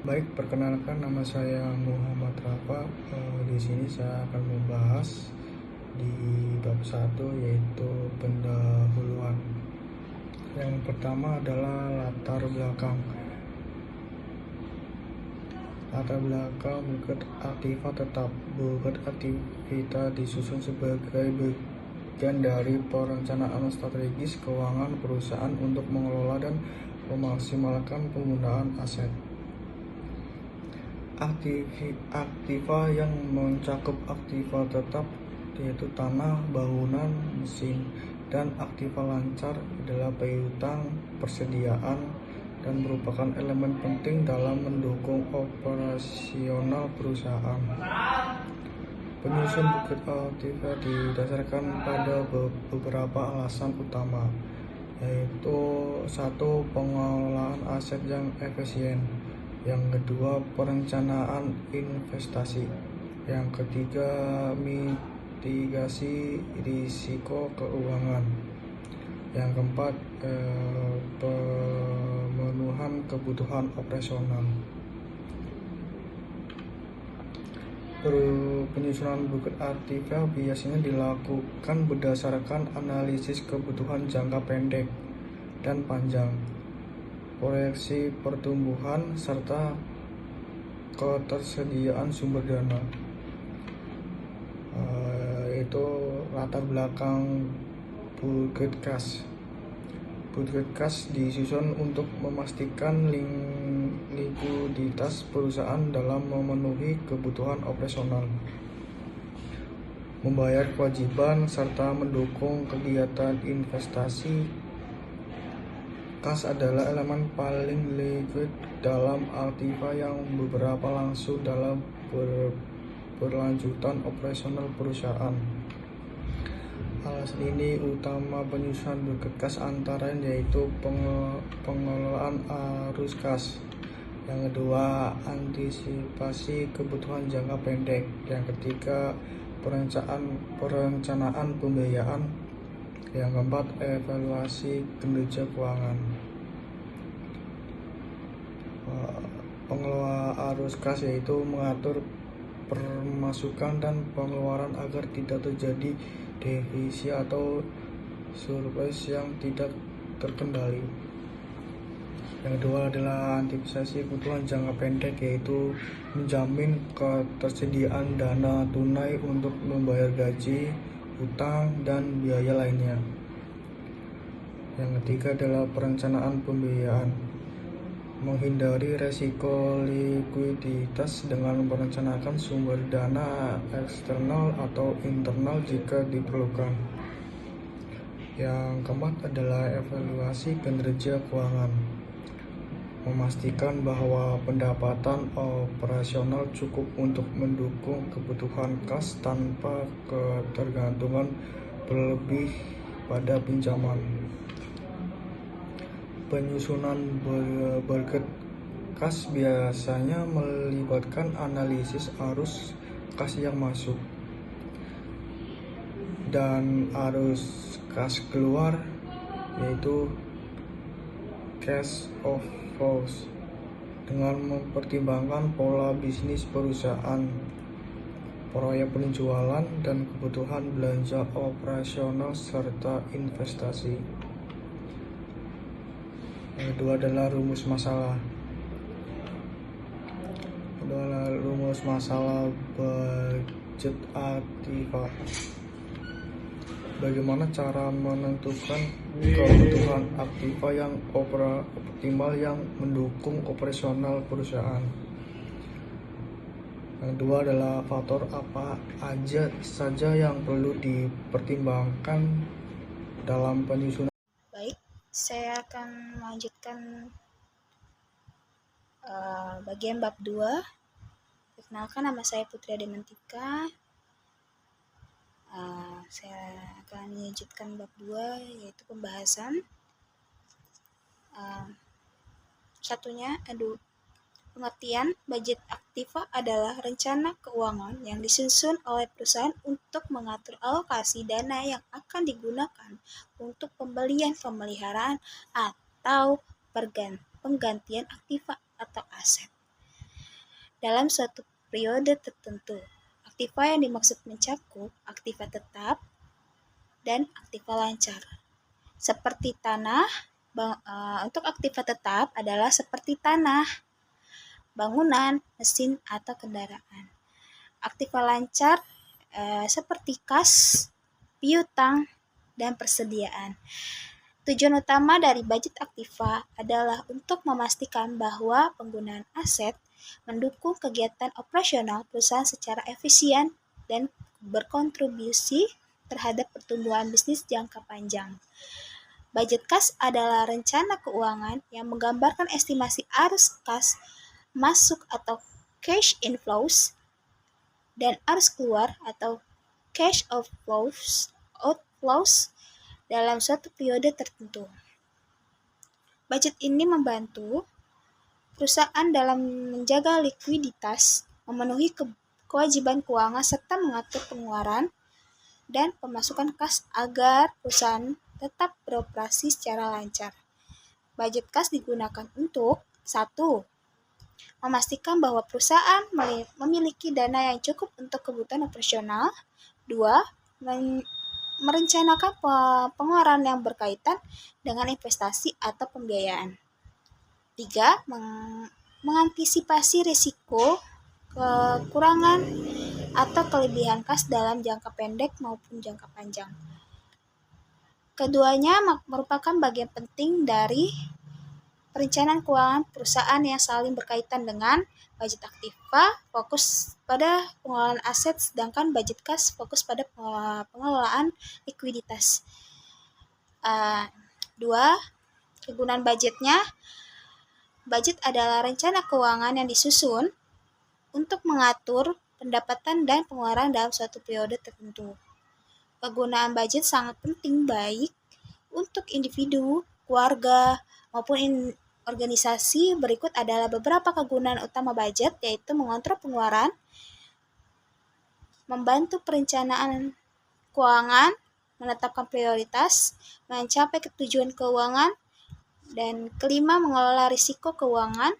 Baik, perkenalkan nama saya Muhammad Rafa. Di sini saya akan membahas di bab 1 yaitu pendahuluan. Yang pertama adalah latar belakang. Latar belakang Bukit Aktiva tetap. Bukit Aktiva disusun sebagai bagian dari perencanaan strategis keuangan perusahaan untuk mengelola dan memaksimalkan penggunaan aset. Aktiva yang mencakup aktiva tetap yaitu tanah, bangunan, mesin, dan aktiva lancar adalah piutang persediaan dan merupakan elemen penting dalam mendukung operasional perusahaan. Penyusun bukit aktiva didasarkan pada beberapa alasan utama, yaitu satu, pengelolaan aset yang efisien. Yang kedua, perencanaan investasi. Yang ketiga, mitigasi risiko keuangan. Yang keempat, pemenuhan kebutuhan operasional. Penyusunan bukit aktiva biasanya dilakukan berdasarkan analisis kebutuhan jangka pendek dan panjang, proyeksi pertumbuhan, serta ketersediaan sumber dana. Itu latar belakang bukit kas. Bukit kas disusun untuk memastikan likuiditas perusahaan dalam memenuhi kebutuhan operasional, membayar kewajiban, serta mendukung kegiatan investasi. Kas adalah elemen paling liquid dalam aktiva yang beberapa langsung dalam berlanjutan operasional perusahaan. Alasan ini utama penyusunan bukit kas antara yaitu pengelolaan arus kas. Yang kedua, antisipasi kebutuhan jangka pendek. Yang ketiga, perencanaan pembiayaan. Yang keempat, evaluasi kinerja keuangan. Pengelola arus kas yaitu mengatur pemasukan dan pengeluaran agar tidak terjadi defisit atau surplus yang tidak terkendali. Yang kedua adalah antisipasi kebutuhan jangka pendek, yaitu menjamin ketersediaan dana tunai untuk membayar gaji, utang, dan biaya lainnya. Yang ketiga adalah perencanaan pembiayaan, menghindari resiko likuiditas dengan merencanakan sumber dana eksternal atau internal jika diperlukan. Yang keempat adalah evaluasi kinerja keuangan, memastikan bahwa pendapatan operasional cukup untuk mendukung kebutuhan kas tanpa ketergantungan berlebih pada pinjaman. Penyusunan bukit kas biasanya melibatkan analisis arus kas yang masuk dan arus kas keluar, yaitu cash outflows, dengan mempertimbangkan pola bisnis perusahaan, proyek penjualan, dan kebutuhan belanja operasional serta investasi. Yang kedua adalah rumus masalah. Rumus masalah budget aktiva. Bagaimana cara menentukan kebutuhan aktiva yang optimal yang mendukung operasional perusahaan? Yang kedua adalah faktor apa aja saja yang perlu dipertimbangkan dalam penyusunan. Baik, saya akan melanjutkan bagian bab 2. Perkenalkan, nama saya Putri Dementika. Saya akan melanjutkan bab 2, yaitu pembahasan. Satunya, pengertian budget aktiva adalah rencana keuangan yang disusun oleh perusahaan untuk mengatur alokasi dana yang akan digunakan untuk pembelian, pemeliharaan, atau penggantian aktiva atau aset. dalam suatu periode tertentu. Aktiva yang dimaksud mencakup aktiva tetap dan aktiva lancar. Seperti tanah, untuk aktiva tetap adalah seperti tanah, bangunan, mesin, atau kendaraan. Aktiva lancar seperti kas, piutang, dan persediaan. Tujuan utama dari budget aktiva adalah untuk memastikan bahwa penggunaan aset mendukung kegiatan operasional perusahaan secara efisien dan berkontribusi terhadap pertumbuhan bisnis jangka panjang. Budget kas adalah rencana keuangan yang menggambarkan estimasi arus kas masuk atau cash inflows dan arus keluar atau cash outflows dalam suatu periode tertentu. Budget ini membantu perusahaan dalam menjaga likuiditas, memenuhi kewajiban keuangan, serta mengatur pengeluaran dan pemasukan kas agar perusahaan tetap beroperasi secara lancar. Budget kas digunakan untuk 1. Memastikan bahwa perusahaan memiliki dana yang cukup untuk kebutuhan operasional. 2. Merencanakan pengeluaran yang berkaitan dengan investasi atau pembiayaan. 3. Mengantisipasi risiko kekurangan atau kelebihan kas dalam jangka pendek maupun jangka panjang. Keduanya merupakan bagian penting dari perencanaan keuangan perusahaan yang saling berkaitan dengan budget aktiva fokus pada pengelolaan aset, sedangkan budget kas fokus pada pengelolaan likuiditas. 2. Kegunaan budgetnya. Budget adalah rencana keuangan yang disusun untuk mengatur pendapatan dan pengeluaran dalam suatu periode tertentu. Penggunaan budget sangat penting baik untuk individu, keluarga, maupun organisasi. Berikut adalah beberapa kegunaan utama budget, yaitu mengontrol pengeluaran, membantu perencanaan keuangan, menetapkan prioritas, mencapai tujuan keuangan, dan kelima, mengelola risiko keuangan.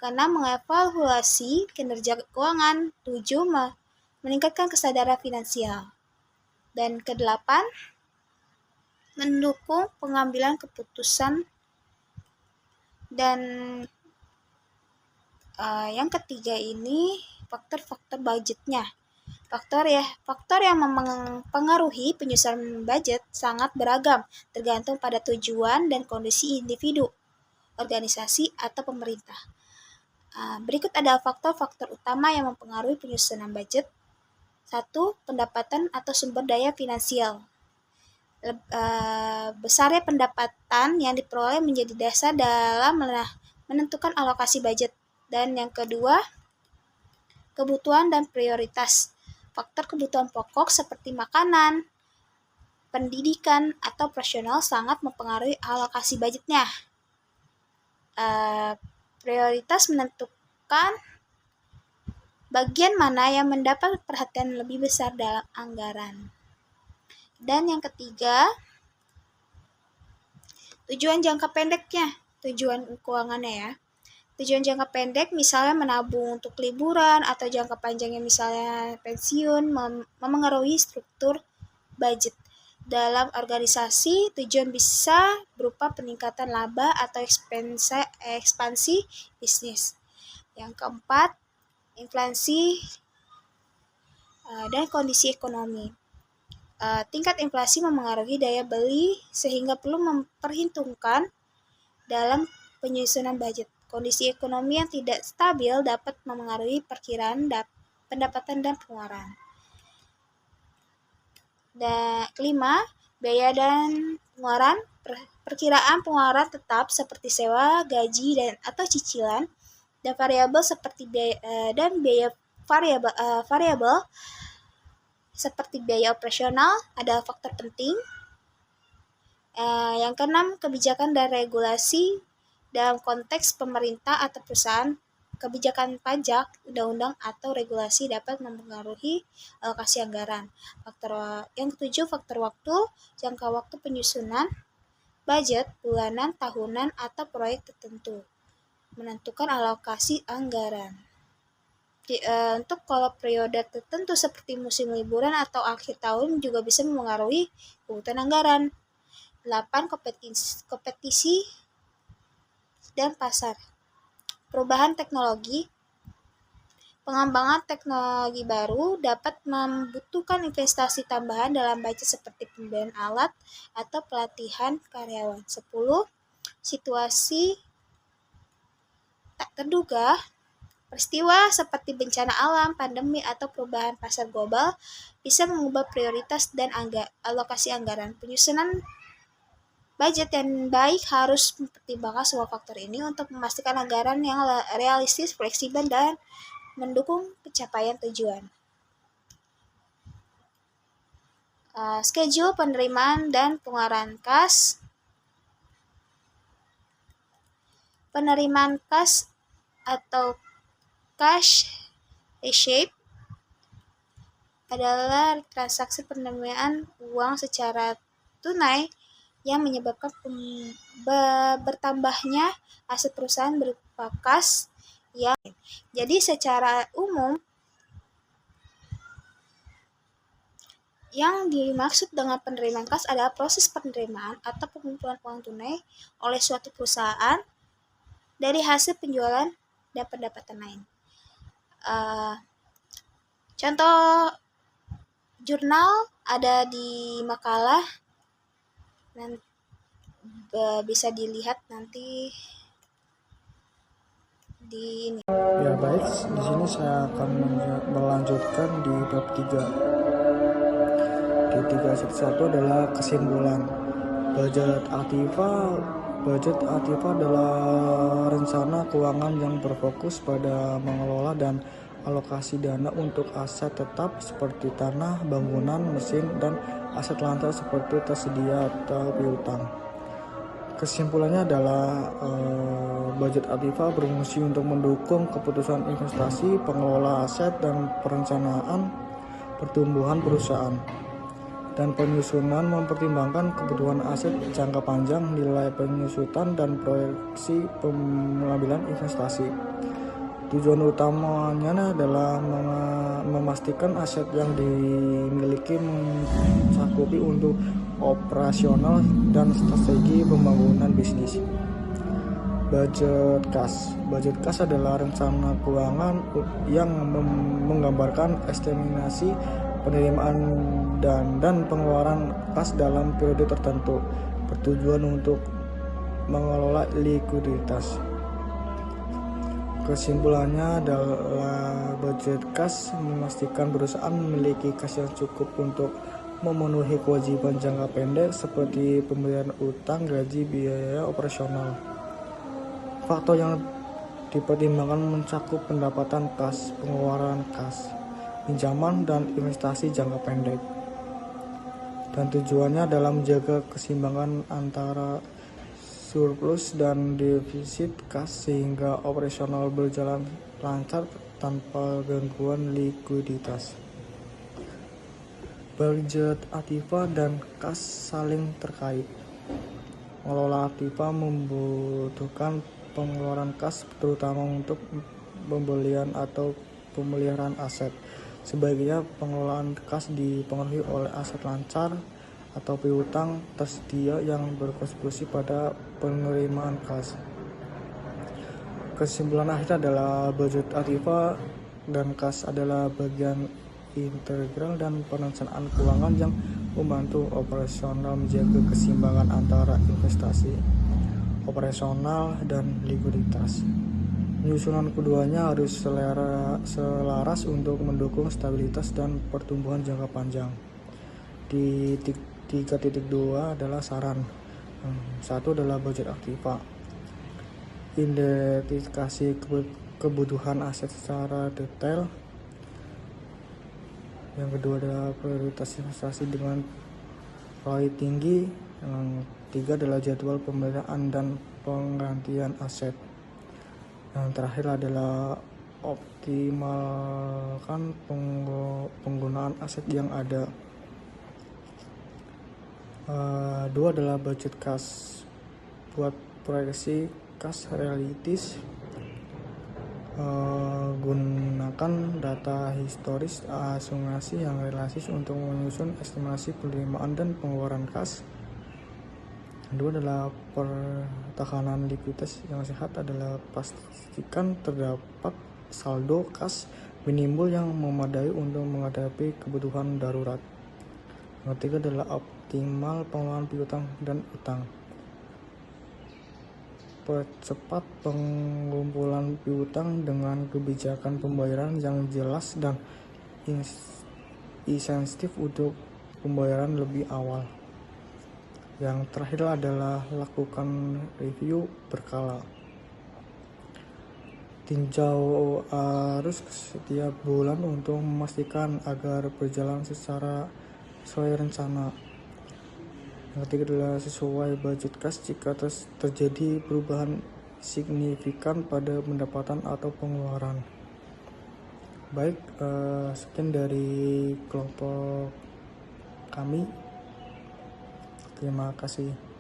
Keenam, mengevaluasi kinerja keuangan. 7, meningkatkan kesadaran finansial. Dan kedelapan, mendukung pengambilan keputusan. Dan yang ketiga ini faktor-faktor budgetnya. Faktor yang mempengaruhi penyusunan budget sangat beragam, tergantung pada tujuan dan kondisi individu, organisasi, atau pemerintah. Berikut adalah faktor-faktor utama yang mempengaruhi penyusunan budget. 1. Pendapatan atau sumber daya finansial. Besarnya pendapatan yang diperoleh menjadi dasar dalam menentukan alokasi budget. Dan yang kedua, kebutuhan dan prioritas. Faktor kebutuhan pokok seperti makanan, pendidikan, atau operasional sangat mempengaruhi alokasi budgetnya. Prioritas menentukan bagian mana yang mendapat perhatian lebih besar dalam anggaran. Dan yang ketiga, tujuan jangka pendeknya, tujuan keuangannya ya. Tujuan jangka pendek misalnya menabung untuk liburan, atau jangka panjangnya misalnya pensiun, memengaruhi struktur budget. Dalam organisasi, tujuan bisa berupa peningkatan laba atau ekspansi bisnis. Yang keempat, inflasi dan kondisi ekonomi. Tingkat inflasi memengaruhi daya beli sehingga perlu memperhitungkan dalam penyusunan budget. Kondisi ekonomi yang tidak stabil dapat memengaruhi perkiraan pendapatan dan pengeluaran. Dan kelima, biaya dan pengeluaran. Perkiraan pengeluaran tetap seperti sewa, gaji, atau cicilan, dan variabel seperti biaya variabel seperti biaya operasional adalah faktor penting. Yang keenam, kebijakan dan regulasi dalam konteks pemerintah atau perusahaan. Kebijakan pajak, undang-undang, atau regulasi dapat mempengaruhi alokasi anggaran. Yang ketujuh, faktor waktu, jangka waktu penyusunan budget, bulanan, tahunan, atau proyek tertentu, menentukan alokasi anggaran. Untuk kalau periode tertentu seperti musim liburan atau akhir tahun juga bisa memengaruhi kebutuhan anggaran. 8. Kompetisi dan pasar. Perubahan teknologi. Pengembangan teknologi baru dapat membutuhkan investasi tambahan dalam budget seperti pembelian alat atau pelatihan karyawan. 10. Situasi tak terduga. Peristiwa seperti bencana alam, pandemi, atau perubahan pasar global bisa mengubah prioritas dan alokasi anggaran. Penyusunan budget yang baik harus mempertimbangkan semua faktor ini untuk memastikan anggaran yang realistis, fleksibel, dan mendukung pencapaian tujuan. Schedule penerimaan dan pengeluaran kas. Penerimaan kas atau cash receipt adalah transaksi penerimaan uang secara tunai yang menyebabkan bertambahnya aset perusahaan berupa kas yang. Jadi secara umum yang dimaksud dengan penerimaan kas adalah proses penerimaan atau pengumpulan uang tunai oleh suatu perusahaan dari hasil penjualan dan pendapatan lain. Contoh jurnal ada di makalah, dan bisa dilihat nanti di ini. Ya baik, di sini saya akan melanjutkan di bab 3. Di 3.1 adalah kesimpulan. Budget aktiva adalah rencana keuangan yang berfokus pada mengelola dan alokasi dana untuk aset tetap seperti tanah, bangunan, mesin, dan aset lancar seperti tersedia atau piutang. Kesimpulannya adalah budget aktiva berfungsi untuk mendukung keputusan investasi, pengelola aset, dan perencanaan pertumbuhan perusahaan. Dan penyusunan mempertimbangkan kebutuhan aset jangka panjang, nilai penyusutan, dan proyeksi pengambilan investasi. Tujuan utamanya adalah memastikan aset yang dimiliki mencakupi untuk operasional dan strategi pembangunan bisnis. Budget kas adalah rencana keuangan yang menggambarkan estimasi penerimaan dan pengeluaran kas dalam periode tertentu, bertujuan untuk mengelola likuiditas. Kesimpulannya adalah budget kas memastikan perusahaan memiliki kas yang cukup untuk memenuhi kewajiban jangka pendek seperti pembayaran utang, gaji, biaya operasional. Faktor yang dipertimbangkan mencakup pendapatan kas, pengeluaran kas, pinjaman, dan investasi jangka pendek. Dan tujuannya adalah menjaga keseimbangan antara surplus dan defisit kas sehingga operasional berjalan lancar tanpa gangguan likuiditas. Budget aktiva dan kas saling terkait. Mengelola aktiva membutuhkan pengeluaran kas terutama untuk pembelian atau pemeliharaan aset. Sebaliknya, pengelolaan kas dipengaruhi oleh aset lancar atau piutang tersedia yang berkontribusi pada penerimaan kas. Kesimpulan akhir adalah budget aktiva dan kas adalah bagian integral dan perencanaan keuangan yang membantu operasional menjaga keseimbangan antara investasi, operasional, dan likuiditas. Penyusunan keduanya harus selaras untuk mendukung stabilitas dan pertumbuhan jangka panjang. Di 3.2 adalah saran. 1 adalah budget aktiva. Identifikasi kebutuhan aset secara detail. Yang kedua adalah prioritas investasi dengan ROI tinggi. Yang 3 adalah jadwal pemeliharaan dan penggantian aset. Yang terakhir adalah optimalkan penggunaan aset yang ada. 2 adalah budget kas, buat proyeksi kas realistis. Gunakan data historis asuransi yang realistis untuk menyusun estimasi penerimaan dan pengeluaran kas. Kedua adalah pertahanan likuiditas yang sehat adalah pastikan terdapat saldo kas minimal yang memadai untuk menghadapi kebutuhan darurat. Yang ketiga adalah optimal pengelolaan piutang dan utang. Percepat pengumpulan piutang dengan kebijakan pembayaran yang jelas dan insentif untuk pembayaran lebih awal. Yang terakhir adalah lakukan review berkala. Tinjau arus setiap bulan untuk memastikan agar berjalan secara sesuai rencana. Yang ketiga adalah sesuai budget kas jika terjadi perubahan signifikan pada pendapatan atau pengeluaran. Baik, sekian dari kelompok kami. Terima kasih.